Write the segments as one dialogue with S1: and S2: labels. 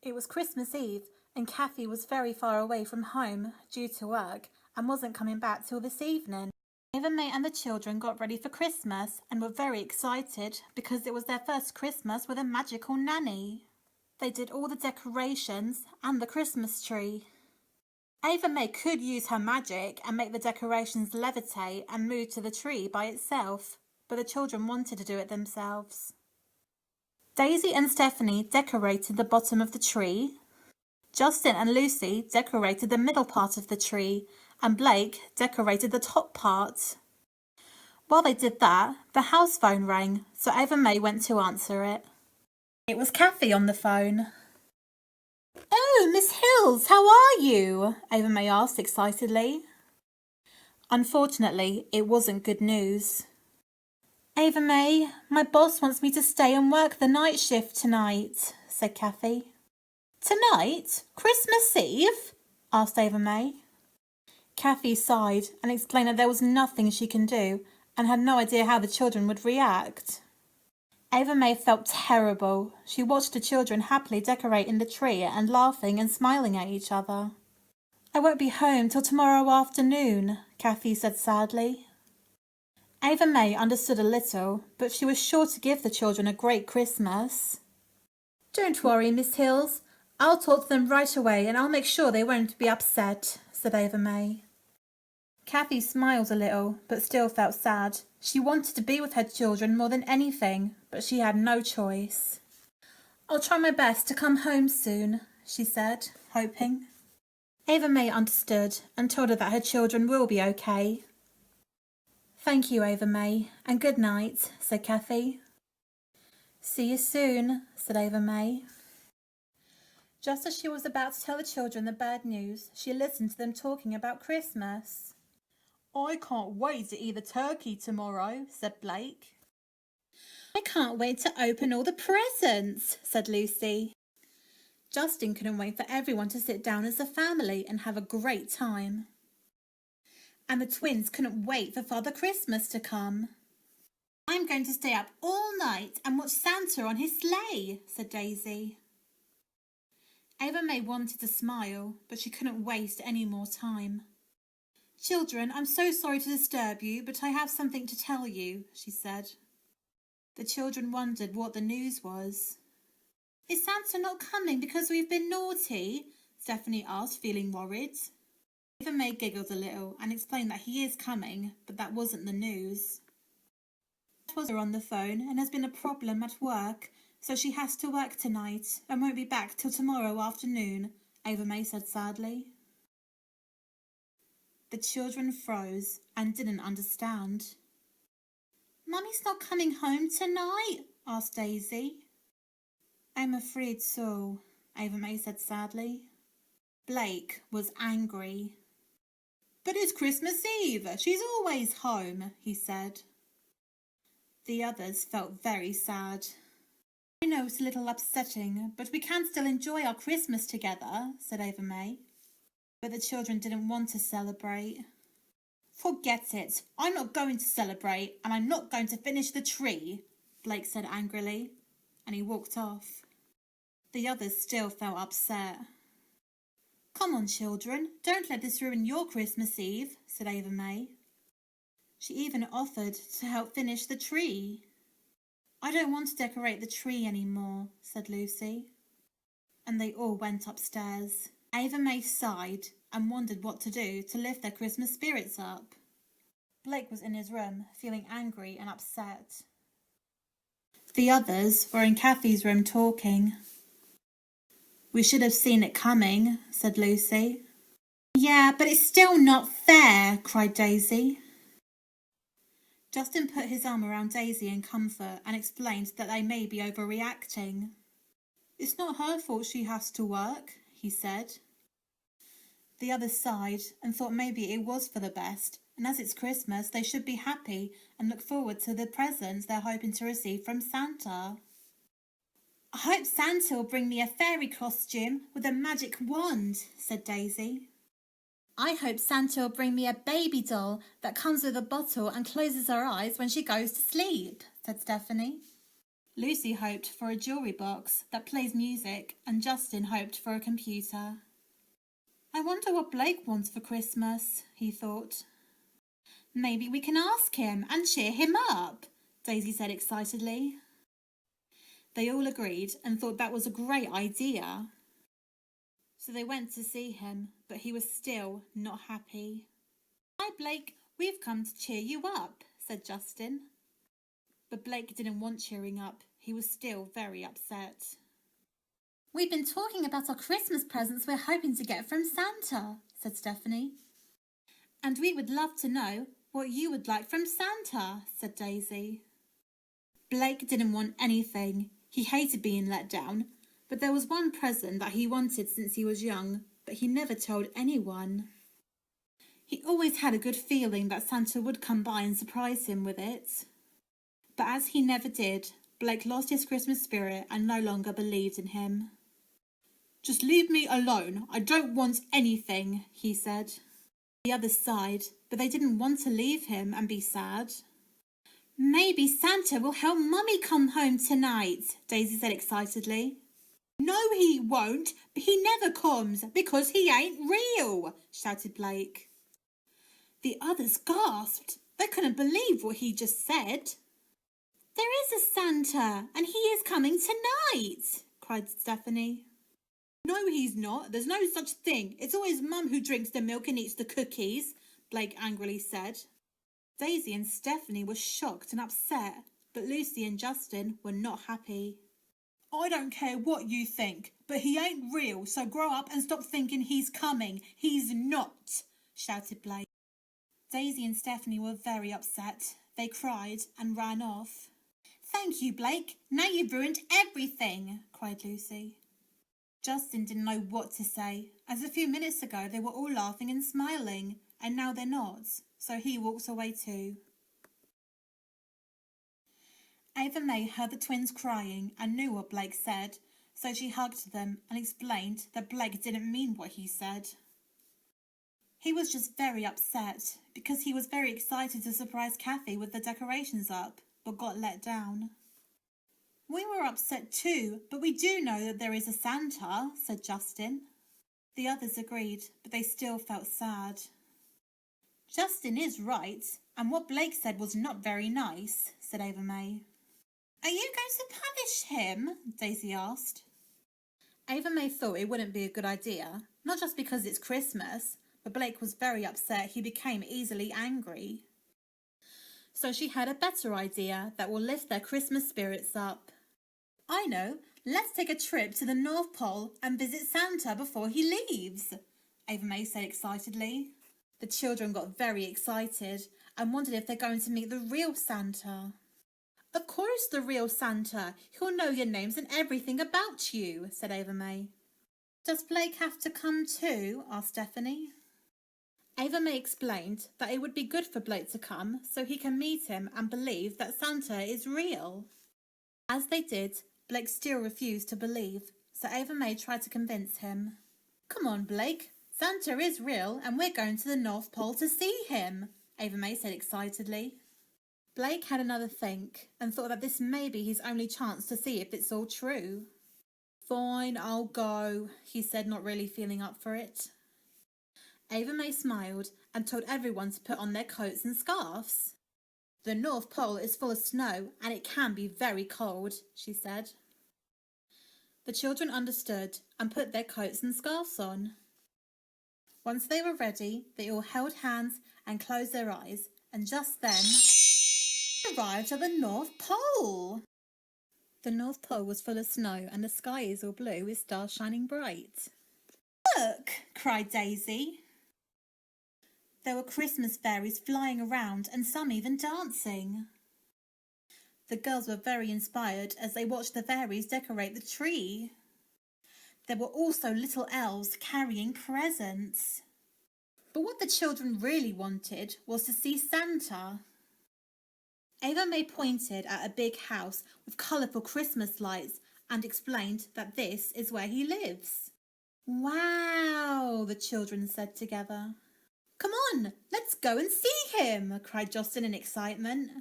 S1: It was Christmas Eve, and Kathy was very far away from home due to work and wasn't coming back till this evening. Ava-Mai and the children got ready for Christmas and were very excited because it was their first Christmas with a magical nanny. They did all the decorations and the Christmas tree. Ava-Mai could use her magic and make the decorations levitate and move to the tree by itself, but the children wanted to do it themselves. Daisy and Stephanie decorated the bottom of the tree. Justin and Lucy decorated the middle part of the tree, and Blake decorated the top part. While they did that, the house phone rang, so Ava-Mai went to answer it. It was Kathy on the phone. "Oh, Miss Hills, how are you?" Ava-Mai asked excitedly. Unfortunately, it wasn't good news. "Ava-Mai, my boss wants me to stay and work the night shift tonight," said Kathy. "Tonight? Christmas Eve?" asked Ava-Mai. Kathy sighed and explained that there was nothing she can do and had no idea how the children would react. Ava-Mai felt terrible. She watched the children happily decorating the tree and laughing and smiling at each other. "I won't be home till tomorrow afternoon," Kathy said sadly. Ava-Mai understood a little, but she was sure to give the children a great Christmas. "Don't worry, Miss Hills. I'll talk to them right away and I'll make sure they won't be upset," said Ava-Mai. Kathy smiled a little, but still felt sad. She wanted to be with her children more than anything, but she had no choice. "I'll try my best to come home soon," she said, hoping. Ava-Mai understood and told her that her children will be okay. "Thank you, Ava-Mai, and good night," said Kathy. "See you soon," said Ava-Mai. Just as she was about to tell the children the bad news, she listened to them talking about Christmas. "I can't wait to eat the turkey tomorrow," said Blake. "I can't wait to open all the presents," said Lucy. Justin couldn't wait for everyone to sit down as a family and have a great time. And the twins couldn't wait for Father Christmas to come. "I'm going to stay up all night and watch Santa on his sleigh," said Daisy. Ava-Mai wanted to smile, but she couldn't waste any more time. "Children, I'm so sorry to disturb you, but I have something to tell you," she said. The children wondered what the news was. "Is Santa not coming because we've been naughty?" Stephanie asked, feeling worried. Ava-Mai giggled a little and explained that he is coming, but that wasn't the news. "Dad was on the phone and has been a problem at work, so she has to work tonight and won't be back till tomorrow afternoon," Ava-Mai said sadly. The children froze and didn't understand. "Mummy's not coming home tonight?" asked Daisy. "I'm afraid so," Ava-Mai said sadly. Blake was angry. "But it's Christmas Eve. She's always home," he said. The others felt very sad. "I know it's a little upsetting, but we can still enjoy our Christmas together," said Ava-Mai. But the children didn't want to celebrate. "Forget it. I'm not going to celebrate, and I'm not going to finish the tree," Blake said angrily, and he walked off. The others still felt upset. "Come on, children, don't let this ruin your Christmas Eve," said Ava-Mai. She even offered to help finish the tree. "I don't want to decorate the tree anymore," said Lucy. And they all went upstairs. Ava-Mai sighed and wondered what to do to lift their Christmas spirits up. Blake was in his room, feeling angry and upset. The others were in Kathy's room talking. "We should have seen it coming," said Lucy. "Yeah, but it's still not fair," cried Daisy. Justin put his arm around Daisy in comfort and explained that they may be overreacting. "It's not her fault she has to work," he said. The others sighed and thought maybe it was for the best, and as it's Christmas, they should be happy and look forward to the presents they're hoping to receive from Santa. "I hope Santa will bring me a fairy costume with a magic wand," said Daisy. "I hope Santa will bring me a baby doll that comes with a bottle and closes her eyes when she goes to sleep," said Stephanie. Lucy hoped for a jewellery box that plays music, and Justin hoped for a computer. I wonder what Blake wants for Christmas, he thought. Maybe we can ask him and cheer him up, Daisy said excitedly. They all agreed and thought that was a great idea. So they went to see him, but he was still not happy. Hi Blake, we've come to cheer you up, said Justin. But Blake didn't want cheering up. He was still very upset. We've been talking about our Christmas presents we're hoping to get from Santa, said Stephanie. And we would love to know what you would like from Santa, said Daisy. Blake didn't want anything. He hated being let down, but there was one present that he wanted since he was young, but he never told anyone. He always had a good feeling that Santa would come by and surprise him with it. But as he never did, Blake lost his Christmas spirit and no longer believed in him. Just leave me alone. I don't want anything, he said. The others sighed, but they didn't want to leave him and be sad. Maybe Santa will help Mummy come home tonight, Daisy said excitedly. No, he won't. He never comes because he ain't real, shouted Blake. The others gasped. They couldn't believe what he just said. There is a Santa, and he is coming tonight, cried Stephanie. No, he's not. There's no such thing. It's always Mum who drinks the milk and eats the cookies, Blake angrily said. Daisy and Stephanie were shocked and upset, but Lucy and Justin were not happy. I don't care what you think, but he ain't real, so grow up and stop thinking he's coming. He's not, shouted Blake. Daisy and Stephanie were very upset. They cried and ran off. Thank you, Blake. Now you've ruined everything, cried Lucy. Justin didn't know what to say, as a few minutes ago they were all laughing and smiling, and now they're not, so he walked away too. Ava-Mai heard the twins crying and knew what Blake said, so she hugged them and explained that Blake didn't mean what he said. He was just very upset because he was very excited to surprise Kathy with the decorations up, but got let down. We were upset too, but we do know that there is a Santa, said Justin. The others agreed, but they still felt sad. Justin is right, and what Blake said was not very nice, said Ava-Mai. Are you going to punish him? Daisy asked. Ava-Mai thought it wouldn't be a good idea, not just because it's Christmas, but Blake was very upset he became easily angry. So she had a better idea that will lift their Christmas spirits up. I know, let's take a trip to the North Pole and visit Santa before he leaves, Ava-Mai said excitedly. The children got very excited and wondered if they're going to meet the real Santa. Of course the real Santa. He'll know your names and everything about you, said Ava-Mai. Does Blake have to come too? Asked Stephanie. Ava-Mai explained that it would be good for Blake to come so he can meet him and believe that Santa is real. As they did, Blake still refused to believe, so Ava-Mai tried to convince him. Come on, Blake. Santa is real and we're going to the North Pole to see him, Ava-Mai said excitedly. Blake had another think and thought that this may be his only chance to see if it's all true. Fine, I'll go, he said, not really feeling up for it. Ava-Mai smiled and told everyone to put on their coats and scarves. The North Pole is full of snow and it can be very cold, she said. The children understood and put their coats and scarves on. Once they were ready, they all held hands and closed their eyes, and just then arrived at the North Pole. The North Pole was full of snow and the sky is all blue with stars shining bright. Look, cried Daisy. There were Christmas fairies flying around and some even dancing. The girls were very inspired as they watched the fairies decorate the tree. There were also little elves carrying presents. But what the children really wanted was to see Santa. Ava-Mai pointed at a big house with colourful Christmas lights and explained that this is where he lives. Wow, the children said together. Come on, let's go and see him, cried Justin in excitement.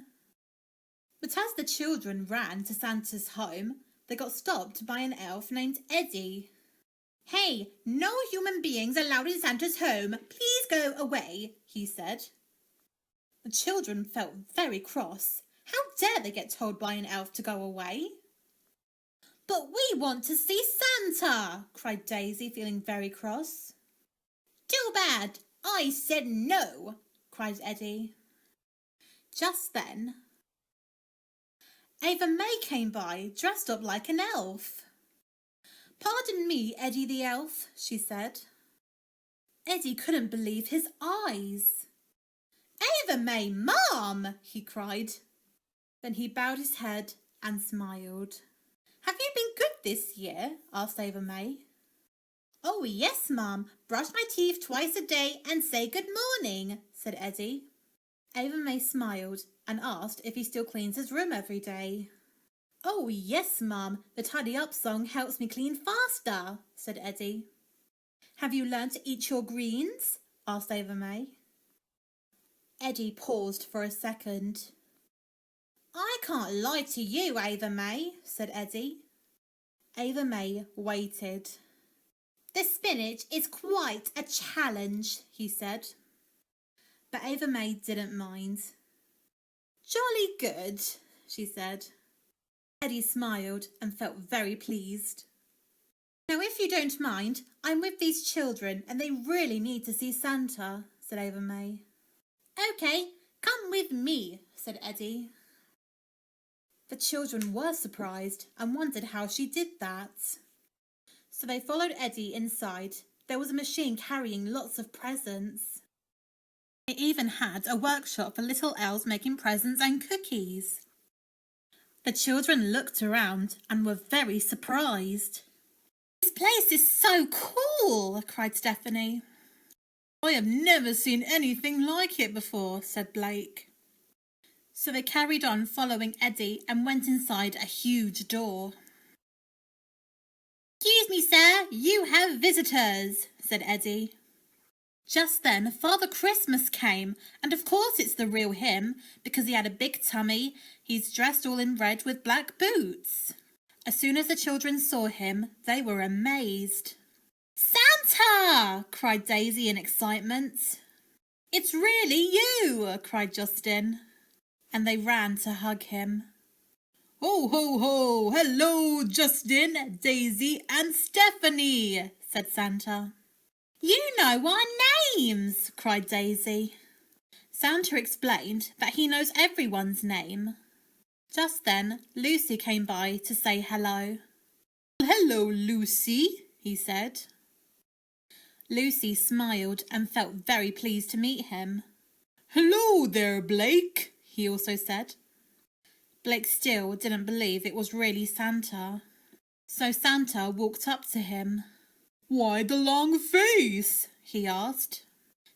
S1: But as the children ran to Santa's home, they got stopped by an elf named Eddie. "Hey, no human beings allowed in Santa's home. Please go away," he said. The children felt very cross. How dare they get told by an elf to go away? "But we want to see Santa," cried Daisy, feeling very cross. "Too bad. I said no," cried Eddie. Just then, Ava-Mai came by, dressed up like an elf. "Pardon me, Eddie the elf," she said. Eddie couldn't believe his eyes. "Ava-Mai, Mom!" he cried. Then he bowed his head and smiled. "Have you been good this year?" asked Ava-Mai. "Oh, yes, Mom. Brush my teeth twice a day and say good morning," said Eddie. Ava-Mai smiled and asked if he still cleans his room every day. "Oh, yes, Mum. The tidy up song helps me clean faster," said Eddie. "Have you learned to eat your greens?" asked Ava-Mai. Eddie paused for a second. "I can't lie to you, Ava-Mai," said Eddie. Ava-Mai waited. "The spinach is quite a challenge," he said. But Ava-Mai didn't mind. "Jolly good," she said. Eddie smiled and felt very pleased. "Now, if you don't mind, I'm with these children and they really need to see Santa," said Ava-Mai. "Okay, come with me," said Eddie. The children were surprised and wondered how she did that. So they followed Eddie inside. There was a machine carrying lots of presents. It even had a workshop for little elves making presents and cookies. The children looked around and were very surprised. "This place is so cool," cried Stephanie. "I have never seen anything like it before," said Blake. So they carried on following Eddie and went inside a huge door. "Excuse me, sir, you have visitors," said Eddie. Just then Father Christmas came, and of course it's the real him, because he had a big tummy. He's dressed all in red with black boots. As soon as the children saw him, they were amazed. "Santa!" cried Daisy in excitement. "It's really you!" cried Justin. And they ran to hug him. "Ho, ho, ho! Hello, Justin, Daisy and Stephanie," said Santa. "You know our names!" cried Daisy. Santa explained that he knows everyone's name. Just then, Lucy came by to say hello. "Hello, Lucy," he said. Lucy smiled and felt very pleased to meet him. "Hello there, Blake," he also said. Blake still didn't believe it was really Santa. So Santa walked up to him. "Why the long face?" he asked.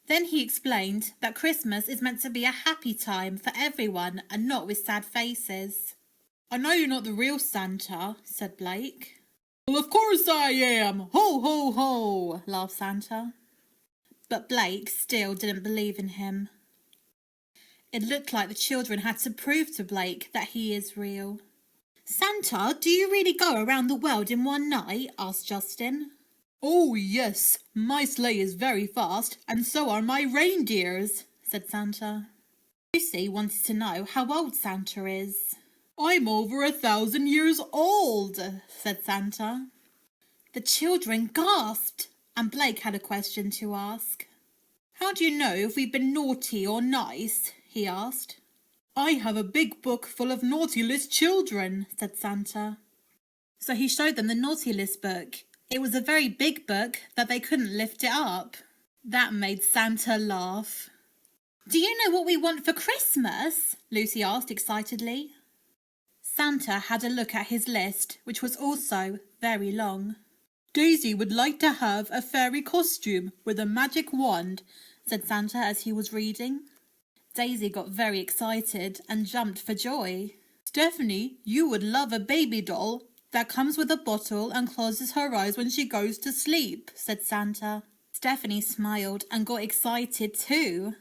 S1: Then he explained that Christmas is meant to be a happy time for everyone and not with sad faces. "I know you're not the real Santa," said Blake. "Well, of course I am! Ho, ho, ho!" laughed Santa. But Blake still didn't believe in him. It looked like the children had to prove to Blake that he is real. "Santa, do you really go around the world in one night?" asked Justin. "Oh, yes, my sleigh is very fast, and so are my reindeers," said Santa. Lucy wanted to know how old Santa is. "I'm over 1,000 years old," said Santa. The children gasped, and Blake had a question to ask. "How do you know if we've been naughty or nice?" he asked. "I have a big book full of naughty list children," said Santa. So he showed them the naughty list book. It was a very big book that they couldn't lift it up. That made Santa laugh. "Do you know what we want for Christmas?" Lucy asked excitedly. Santa had a look at his list, which was also very long. "Daisy would like to have a fairy costume with a magic wand," said Santa as he was reading. Daisy got very excited and jumped for joy. "Stephanie, you would love a baby doll that comes with a bottle and closes her eyes when she goes to sleep," said Santa. Stephanie smiled and got excited too.